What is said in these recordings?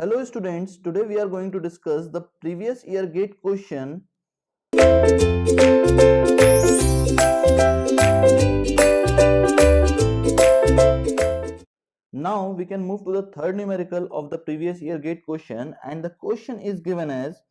Hello students, today we are going to discuss the previous year GATE question. Now we can move to the third numerical of the previous year GATE question, and the question is given as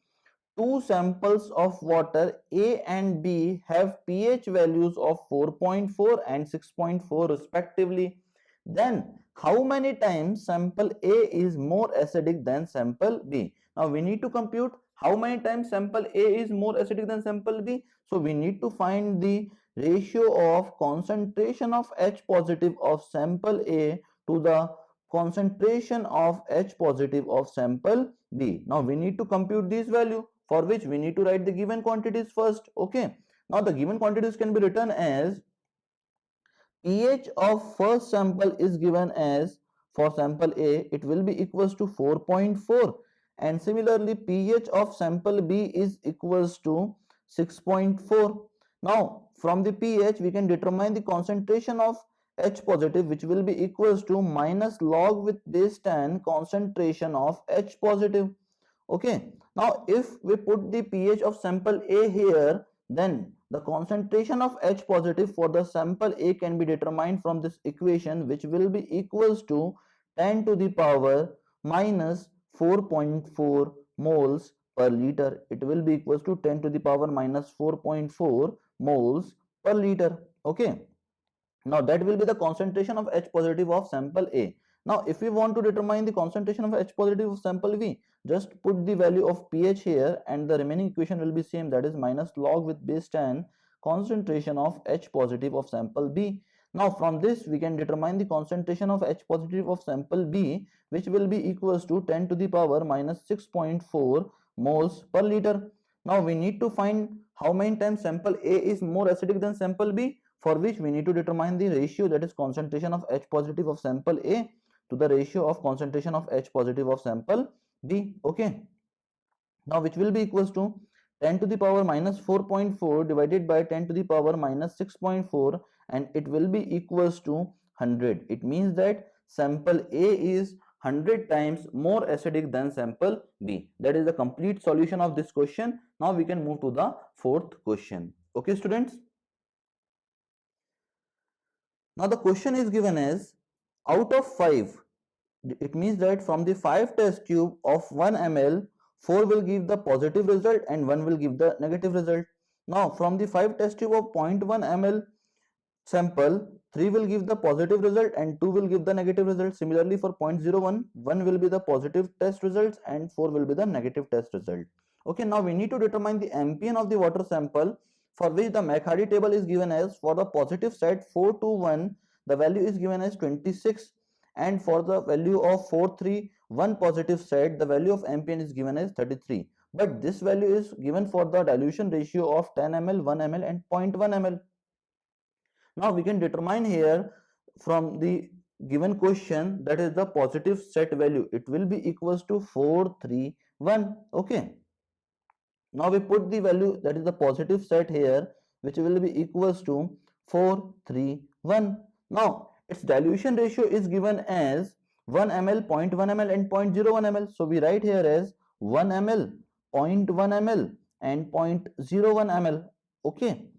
two samples of water A and B have pH values of 4.4 and 6.4 respectively. Then how many times sample A is more acidic than sample B? Now we need to compute how many times sample A is more acidic than sample B. So we need to find the ratio of concentration of H positive of sample A to the concentration of H positive of sample B. Now we need to compute this value, for which we need to write the given quantities first. Okay, now the given quantities can be written as pH of first sample is given as, for sample A it will be equals to 4.4, and similarly pH of sample B is equals to 6.4. Now from the pH we can determine the concentration of H positive, which will be equals to minus log with base 10 concentration of H positive. Okay, now if we put the pH of sample A here, then the concentration of H positive for the sample A can be determined from this equation, which will be equals to 10 to the power minus 4.4 moles per liter. It will be equals to 10 to the power minus 4.4 moles per liter. Okay, now that will be the concentration of H positive of sample A. Now if we want to determine the concentration of H positive of sample B, just put the value of pH here and the remaining equation will be same, that is minus log with base 10 concentration of H positive of sample B. Now from this we can determine the concentration of H positive of sample B, which will be equals to 10 to the power minus 6.4 moles per liter. Now we need to find how many times sample A is more acidic than sample B, for which we need to determine the ratio, that is concentration of H positive of sample A to the ratio of concentration of H positive of sample B. Okay, now which will be equals to 10 to the power minus 4.4 divided by 10 to the power minus 6.4, and it will be equals to 100. It means that sample A is 100 times more acidic than sample B. That is the complete solution of this question. Now we can move to the fourth question. Okay students, now the question is given as out of 5, it means that from the 5 test tube of 1 ml, 4 will give the positive result and 1 will give the negative result. Now from the 5 test tube of 0.1 ml sample, 3 will give the positive result and 2 will give the negative result. Similarly for 0.01, 1 will be the positive test results and 4 will be the negative test result. Okay, now we need to determine the ambient of the water sample, for which the McHardy table is given as, for the positive side 4 to 1 the value is given as 26, and for the value of 431 positive side the value of ambient is given as 33. But this value is given for the dilution ratio of 10 ml, 1 ml and 0.1 ml. Now we can determine here from the given question, that is the positive set value, it will be equals to 431. Okay, now we put the value, that is the positive set here, which will be equals to 431. Now its dilution ratio is given as 1 ml, 0.1 ml and 0.01 ml. So we write here as 1 ml, 0.1 ml and 0.01 ml. Okay,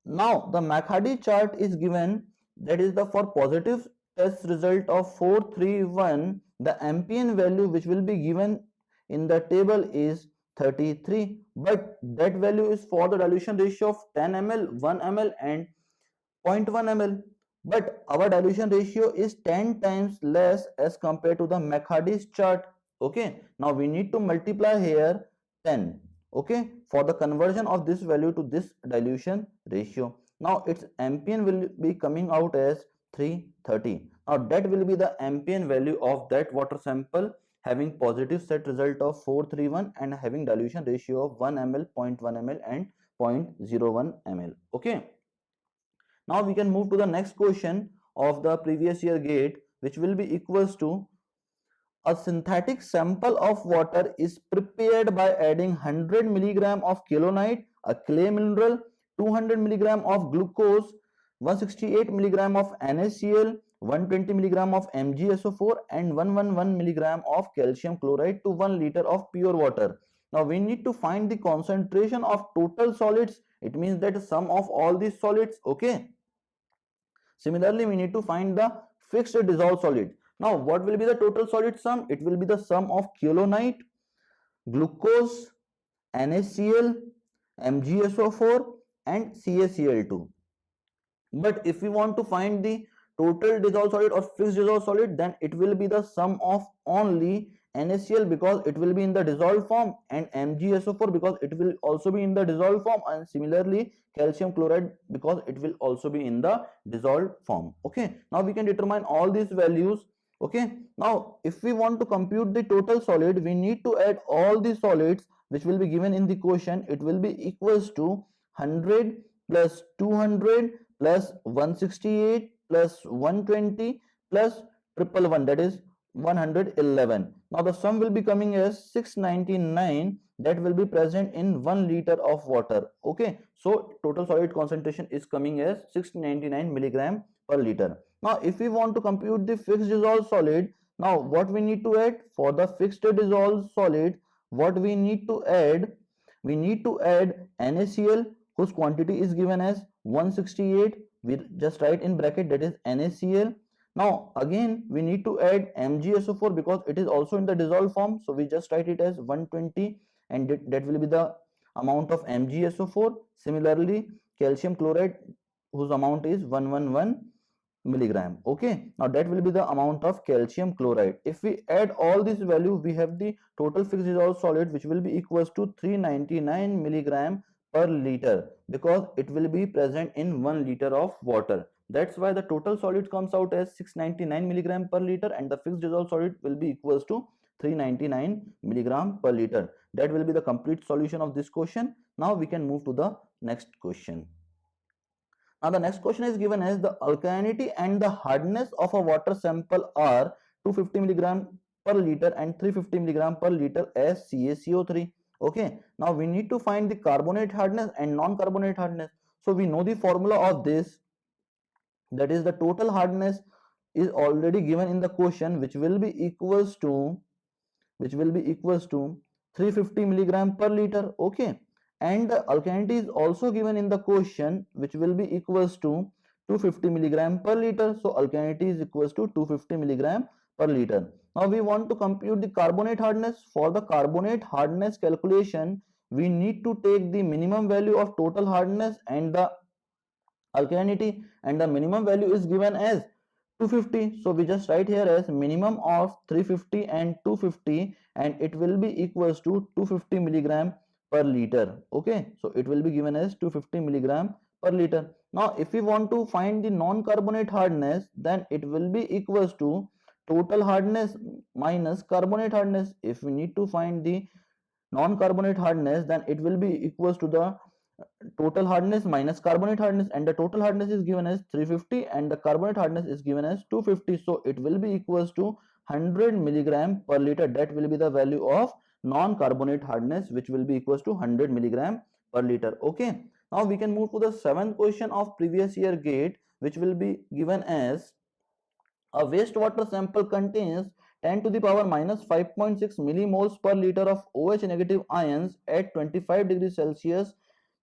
now the McHardy chart is given, that is the for positive test result of 431, the ambient value which will be given in the table is 33, but that value is for the dilution ratio of 10 ml, 1 ml and 0.1 ml, but our dilution ratio is 10 times less as compared to the McHardy's chart. Okay, now we need to multiply here 10, okay, for the conversion of this value to this dilution ratio. Now its ambient will be coming out as 330. Now that will be the ambient value of that water sample having positive set result of 431 and having dilution ratio of 1 ml, 0.1 ml and 0.01 ml. Okay, now we can move to the next question of the previous year GATE, which will be equals to a synthetic sample of water is prepared by adding 100 mg of kelonite, a clay mineral, 200 mg of glucose, 168 mg of NaCl, 120 milligram of MgSO4 and 111 milligram of calcium chloride to 1 liter of pure water. Now we need to find the concentration of total solids. It means that sum of all these solids. Okay. Similarly, we need to find the fixed dissolved solid. Now what will be the total solid sum? It will be the sum of kyanite, glucose, NaCl, MgSO4 and CaCl2. But if we want to find the total dissolved solid or fixed dissolved solid, then it will be the sum of only NaCl because it will be in the dissolved form, and MgSO4 because it will also be in the dissolved form, and similarly calcium chloride because it will also be in the dissolved form. Okay, now we can determine all these values. Okay, now if we want to compute the total solid, we need to add all the solids which will be given in the question. It will be equals to 100 plus 200 plus 168 plus 120 plus 111, that is 111. Now the sum will be coming as 699, that will be present in 1 liter of water. Okay, so total solid concentration is coming as 699 milligram per liter. Now if we want to compute the fixed dissolved solid, now what we need to add for the fixed dissolved solid? What we need to add? We need to add NaCl, whose quantity is given as 168. We just write in bracket, that is NaCl. Now again we need to add MgSO4 because it is also in the dissolved form, so we just write it as 120, and that will be the amount of MgSO4. Similarly calcium chloride, whose amount is 111 milligram. Okay, now that will be the amount of calcium chloride. If we add all these value, we have the total fixed dissolved solid which will be equals to 399 milligram per liter because it will be present in 1 liter of water. That's why the total solid comes out as 699 milligram per liter, and the fixed dissolved solid will be equals to 399 milligram per liter. That will be the complete solution of this question. Now we can move to the next question. Now the next question is given as the alkalinity and the hardness of a water sample are 250 milligram per liter and 350 milligram per liter as CaCO3. Okay, now we need to find the carbonate hardness and non-carbonate hardness. So we know the formula of this, that is the total hardness is already given in the question, which will be equals to 350 milligram per liter. Okay, and the alkalinity is also given in the question, which will be equals to 250 milligram per liter. So alkalinity is equals to 250 milligram per liter. Now we want to compute the carbonate hardness. For the carbonate hardness calculation, we need to take the minimum value of total hardness and the alkalinity, and the minimum value is given as 250. So we just write here as minimum of 350 and 250, and it will be equals to 250 milligram per liter. Okay, so it will be given as 250 milligram per liter. Now if we want to find the non-carbonate hardness, then it will be equals to total hardness minus carbonate hardness. If we need to find the non-carbonate hardness, then it will be equals to the total hardness minus carbonate hardness, and the total hardness is given as 350 and the carbonate hardness is given as 250. So it will be equals to 100 milligram per liter. That will be the value of non-carbonate hardness, which will be equals to 100 milligram per liter. Okay, now we can move to the seventh question of previous year GATE, which will be given as a wastewater sample contains 10 to the power minus 5.6 millimoles per liter of OH negative ions at 25 degrees Celsius.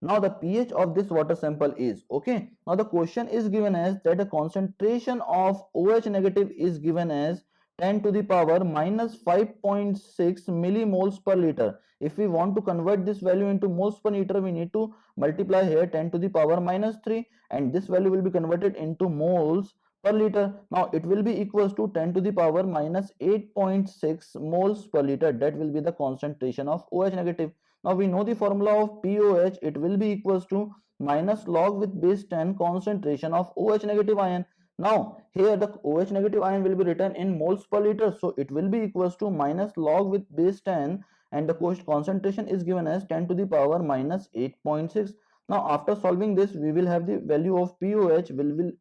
Now the pH of this water sample is, okay, now the question is given as that the concentration of OH negative is given as 10 to the power minus 5.6 millimoles per liter. If we want to convert this value into moles per liter, we need to multiply here 10 to the power minus 3, and this value will be converted into moles per liter. Now it will be equals to 10 to the power minus 8.6 moles per liter. That will be the concentration of OH negative. Now we know the formula of POH. It will be equals to minus log with base 10 concentration of OH negative ion. Now here the OH negative ion will be written in moles per liter, so it will be equals to minus log with base 10, and the concentration is given as 10 to the power minus 8.6. Now after solving this, we will have the value of POH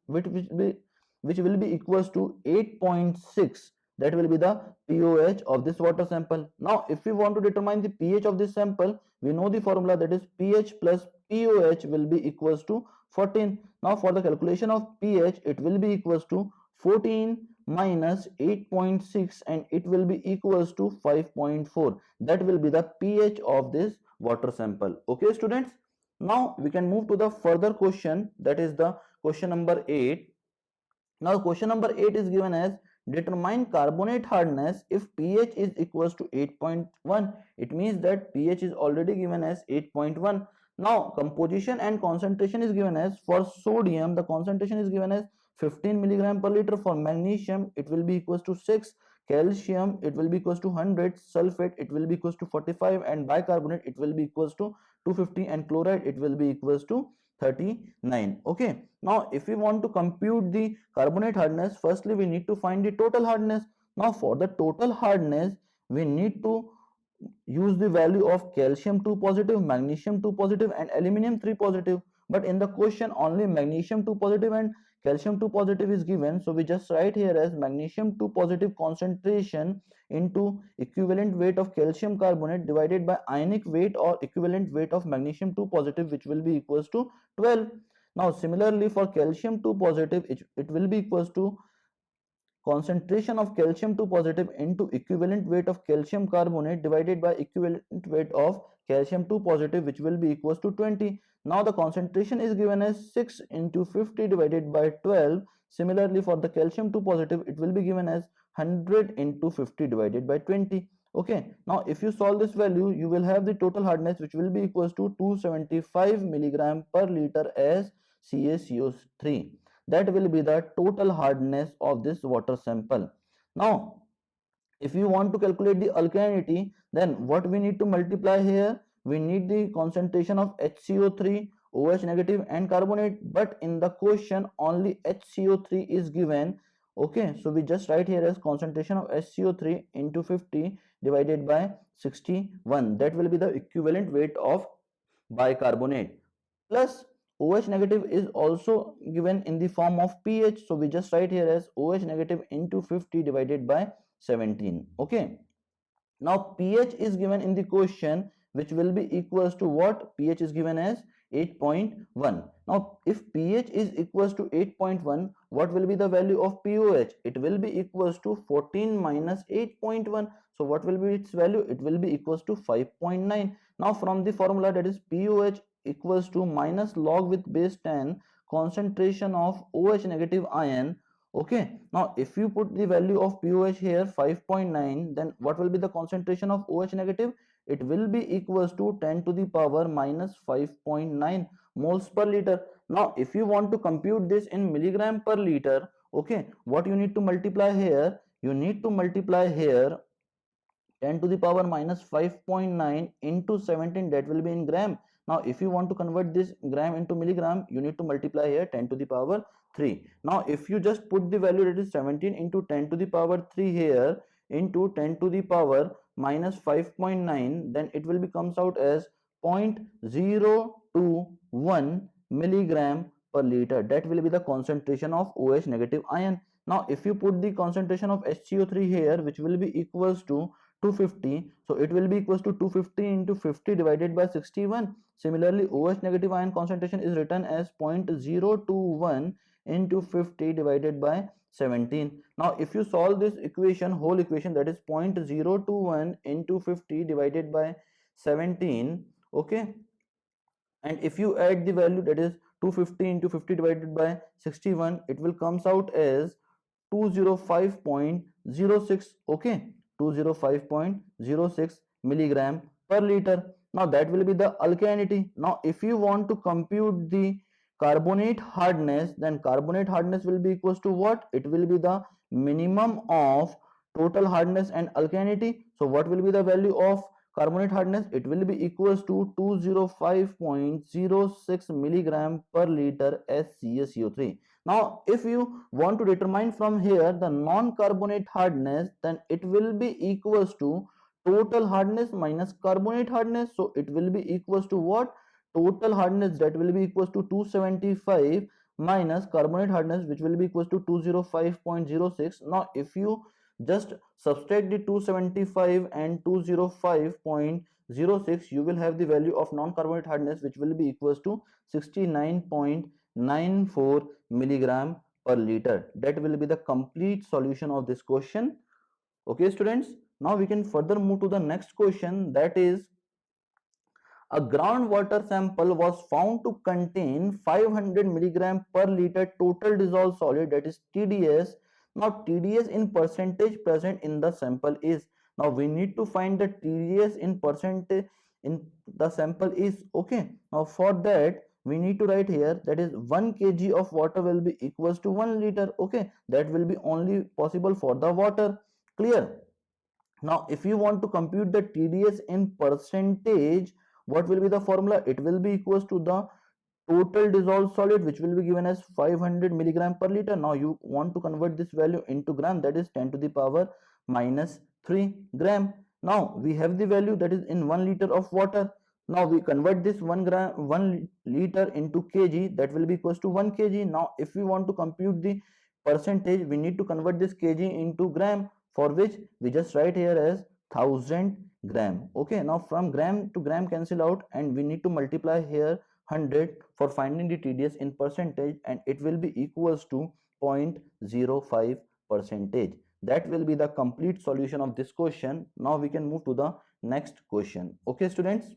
which will be equals to 8.6. That will be the POH of this water sample. Now if we want to determine the pH of this sample, we know the formula, that is pH plus POH will be equals to 14. Now for the calculation of pH, it will be equals to 14 minus 8.6 and it will be equals to 5.4. That will be the pH of this water sample. Okay students, now we can move to the further question, that is the question number 8. Now question number 8 is given as determine carbonate hardness if pH is equals to 8.1. It means that pH is already given as 8.1. Now composition and concentration is given as for sodium the concentration is given as 15 milligram per liter, for magnesium it will be equals to 6, calcium it will be equals to 100, sulfate it will be equals to 45, and bicarbonate it will be equals to 250, and chloride it will be equals to 39. Okay, now if we want to compute the carbonate hardness, firstly we need to find the total hardness. Now for the total hardness we need to use the value of calcium 2 positive, magnesium 2 positive, and aluminum 3 positive. But in the question only magnesium 2 positive and calcium 2 positive is given, so we just write here as magnesium 2 positive concentration into equivalent weight of calcium carbonate divided by ionic weight or equivalent weight of magnesium 2 positive, which will be equals to 12. Now similarly for calcium 2 positive it will be equals to concentration of calcium 2 positive into equivalent weight of calcium carbonate divided by equivalent weight of calcium 2 positive, which will be equals to 20. Now the concentration is given as 6 into 50 divided by 12. Similarly for the calcium 2 positive it will be given as 100 into 50 divided by 20. Okay, now if you solve this value you will have the total hardness which will be equals to 275 milligram per liter as CaCO3. That will be the total hardness of this water sample. Now if you want to calculate the alkalinity, then what we need to multiply here, we need the concentration of HCO3, OH negative and carbonate, but in the question only HCO3 is given. Okay, so we just write here as concentration of HCO3 into 50 divided by 61. That will be the equivalent weight of bicarbonate. Plus OH negative is also given in the form of pH, so we just write here as OH negative into 50 divided by 17. Okay, now pH is given in the question, which will be equals to what? PH is given as 8.1. Now if pH is equals to 8.1, what will be the value of pOH? It will be equals to 14 minus 8.1. So what will be its value? It will be equals to 5.9. Now from the formula, that is pOH equals to minus log with base 10 concentration of OH negative ion. Okay, now if you put the value of pOH here 5.9, then what will be the concentration of OH negative? It will be equals to 10 to the power minus 5.9 moles per liter. Now if you want to compute this in milligram per liter, okay, what you need to multiply here? You need to multiply here 10 to the power minus 5.9 into 17, that will be in gram. Now if you want to convert this gram into milligram, you need to multiply here 10 to the power 3. Now if you just put the value, that is 17 into 10 to the power 3 here into 10 to the power minus 5.9, then it will be comes out as 0.021 milligram per liter. That will be the concentration of OH negative ion. Now if you put the concentration of HCO3 here, which will be equals to 250, so it will be equals to 250 into 50 divided by 61. Similarly OH negative ion concentration is written as 0.021 into 50 divided by 17. Now if you solve this equation, whole equation, that is 0.021 into 50 divided by 17, okay, and if you add the value, that is 250 into 50 divided by 61, it will comes out as 205.06. okay, 205.06 milligram per liter. Now that will be the alkalinity. Now if you want to compute the carbonate hardness, then carbonate hardness will be equals to what? It will be the minimum of total hardness and alkalinity. So what will be the value of carbonate hardness? It will be equals to 205.06 milligram per liter as CaCO3. Now if you want to determine from here the non-carbonate hardness, then it will be equals to total hardness minus carbonate hardness. So it will be equals to what? Total hardness, that will be equals to 275 minus carbonate hardness, which will be equals to 205.06. Now if you just subtract the 275 and 205.06, you will have the value of non-carbonate hardness, which will be equals to 69.94 milligram per liter. That will be the complete solution of this question. Okay students, now we can further move to the next question, that is a groundwater sample was found to contain 500 milligram per liter total dissolved solid, that is TDS. Now TDS in percentage present in the sample is, now we need to find the TDS in percentage in the sample is. Okay, now for that we need to write here, that is 1 kg of water will be equals to 1 liter. Okay, that will be only possible for the water. Clear? Now if you want to compute the TDS in percentage, what will be the formula? It will be equals to the total dissolved solid, which will be given as 500 milligram per liter. Now you want to convert this value into gram, that is 10 to the power minus 3 gram. Now we have the value, that is in 1 liter of water. Now we convert this 1 liter into kg, that will be equals to 1 kg. Now if we want to compute the percentage, we need to convert this kg into gram, for which we just write here as 1000 gram. Okay, now from gram to gram cancel out, and we need to multiply here 100 for finding the TDS in percentage, and it will be equals to 0.05 percentage. That will be the complete solution of this question. Now we can move to the next question. Okay students,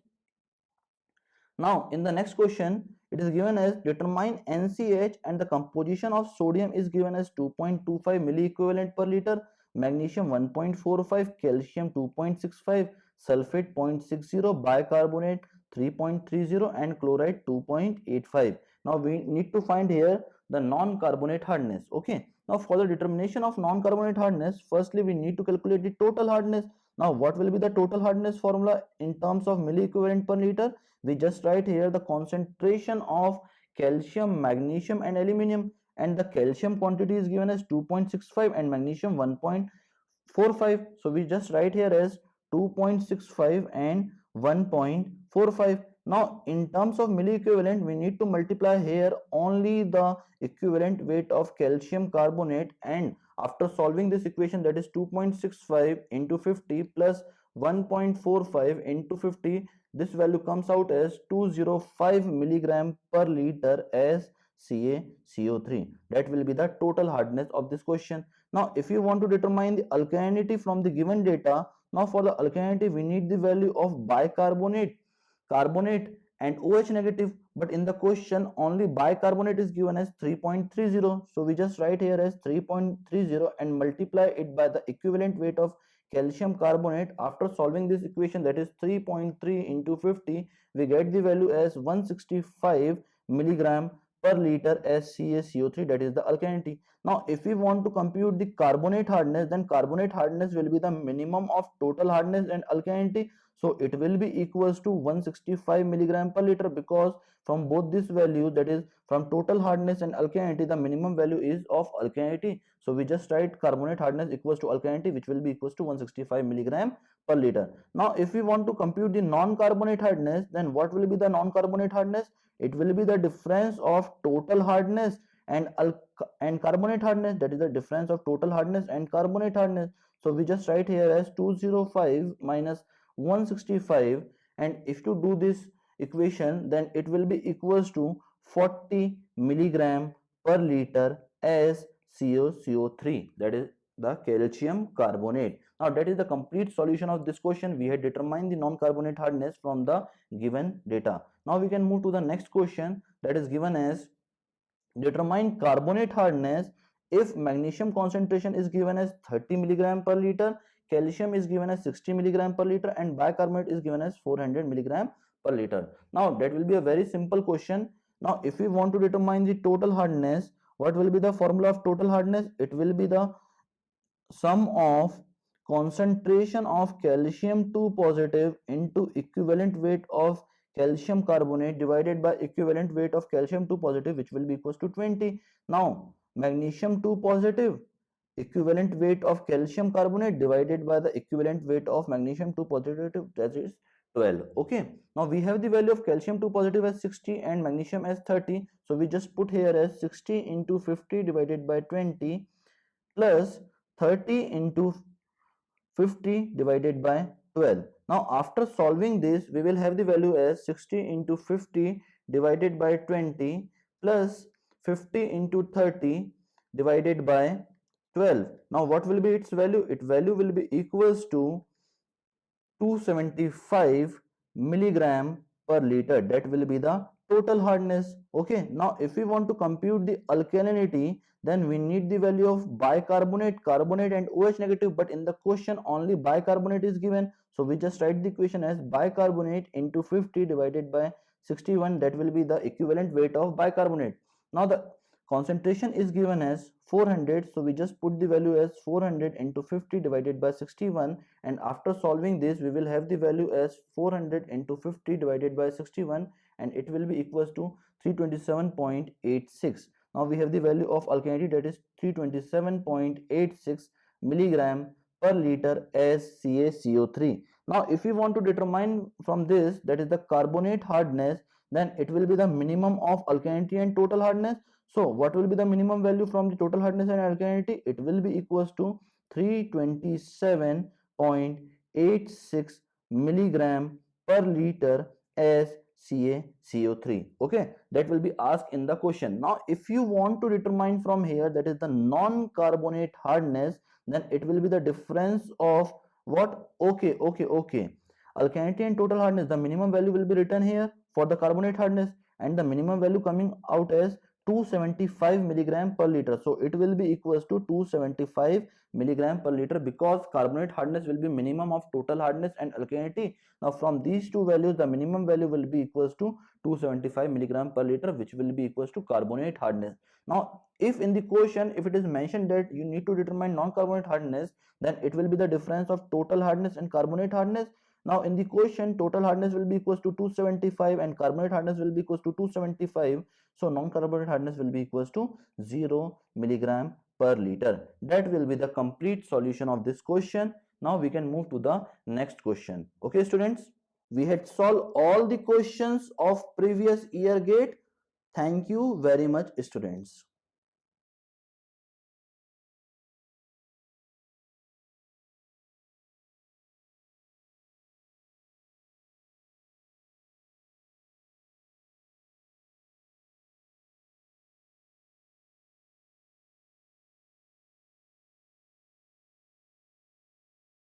now in the next question it is given as determine NCH and the composition of sodium is given as 2.25 milliequivalent per liter, magnesium 1.45, calcium 2.65, sulfate 0.60, bicarbonate 3.30 and chloride 2.85. Now we need to find here the non-carbonate hardness. Okay, now for the determination of non-carbonate hardness, firstly we need to calculate the total hardness. Now what will be the total hardness formula in terms of milliequivalent per liter? We just write here the concentration of calcium, magnesium and aluminum, and the calcium quantity is given as 2.65 and magnesium 1.45. So we just write here as 2.65 and 1.45. Now in terms of milliequivalent, we need to multiply here only the equivalent weight of calcium carbonate, and after solving this equation, that is 2.65 into 50 plus 1.45 into 50, this value comes out as 205 milligram per liter as CaCO3. That will be the total hardness of this question. Now if you want to determine the alkalinity from the given data, now for the alkalinity we need the value of bicarbonate, carbonate and OH negative, but in the question only bicarbonate is given as 3.30. So we just write here as 3.30 and multiply it by the equivalent weight of calcium carbonate. After solving this equation, that is 3.3 into 50, we get the value as 165 milligram per liter as CaCO3, that is the alkalinity. Now if we want to compute the carbonate hardness, then carbonate hardness will be the minimum of total hardness and alkalinity. So it will be equals to 165 milligram per liter, because from both these values, that is from total hardness and alkalinity, the minimum value is of alkalinity. So we just write carbonate hardness equals to alkalinity, which will be equals to 165 milligram per liter. Now if we want to compute the non-carbonate hardness, then what will be the non-carbonate hardness? It will be the difference of total hardness and carbonate hardness, that is the difference of total hardness and carbonate hardness. So we just write here as 205 minus 165, and if you do this equation, then it will be equals to 40 milligram per liter as CaCO3, that is the calcium carbonate. Now that is the complete solution of this question. We had determined the non-carbonate hardness from the given data. Now we can move to the next question, that is given as determine carbonate hardness if magnesium concentration is given as 30 milligram per liter, calcium is given as 60 milligram per liter, and bicarbonate is given as 400 milligram per liter. Now that will be a very simple question. Now if we want to determine the total hardness, what will be the formula of total hardness? It will be the sum of concentration of calcium 2 positive into equivalent weight of calcium carbonate divided by equivalent weight of calcium 2 positive, which will be equals to 20. Now magnesium 2 positive, equivalent weight of calcium carbonate divided by the equivalent weight of magnesium 2 positive, that is 12. Okay, now we have the value of calcium 2 positive as 60 and magnesium as 30. So we just put here as 60 into 50 divided by 20 plus 30 into 50 divided by 12. Now after solving this, we will have the value as 60 into 50 divided by 20 plus 50 into 30 divided by 12. Now what will be its value? Its value will be equals to 275 milligram per liter. That will be the total hardness. Okay, now if we want to compute the alkalinity, then we need the value of bicarbonate, carbonate and OH negative, but in the question only bicarbonate is given, so we just write the equation as bicarbonate into 50 divided by 61. That will be the equivalent weight of bicarbonate. Now the concentration is given as 400, so we just put the value as 400 into 50 divided by 61, and after solving this we will have the value as 400 into 50 divided by 61, and it will be equals to 327.86. now we have the value of alkalinity, that is 327.86 milligram per liter as CaCO3. Now if we want to determine from this, that is the carbonate hardness, then it will be the minimum of alkalinity and total hardness. So what will be the minimum value from the total hardness and alkalinity? It will be equals to 327.86 milligram per liter as CaCO3. Okay, that will be asked in the question. Now if you want to determine from here, that is the non-carbonate hardness, then it will be the difference of what? Okay, alkalinity and total hardness, the minimum value will be written here for the carbonate hardness, and the minimum value coming out as 275 milligram per liter. So it will be equals to 275 milligram per liter, because carbonate hardness will be minimum of total hardness and alkalinity. Now from these two values, the minimum value will be equals to 275 milligram per liter, which will be equals to carbonate hardness. Now if in the question, if it is mentioned that you need to determine non-carbonate hardness, then it will be the difference of total hardness and carbonate hardness. Now in the question, total hardness will be equals to 275 and carbonate hardness will be equals to 275. So non-carbonate hardness will be equals to 0 milligram per liter. That will be the complete solution of this question. Now we can move to the next question. Okay students, we had solved all the questions of previous year GATE. Thank you very much students.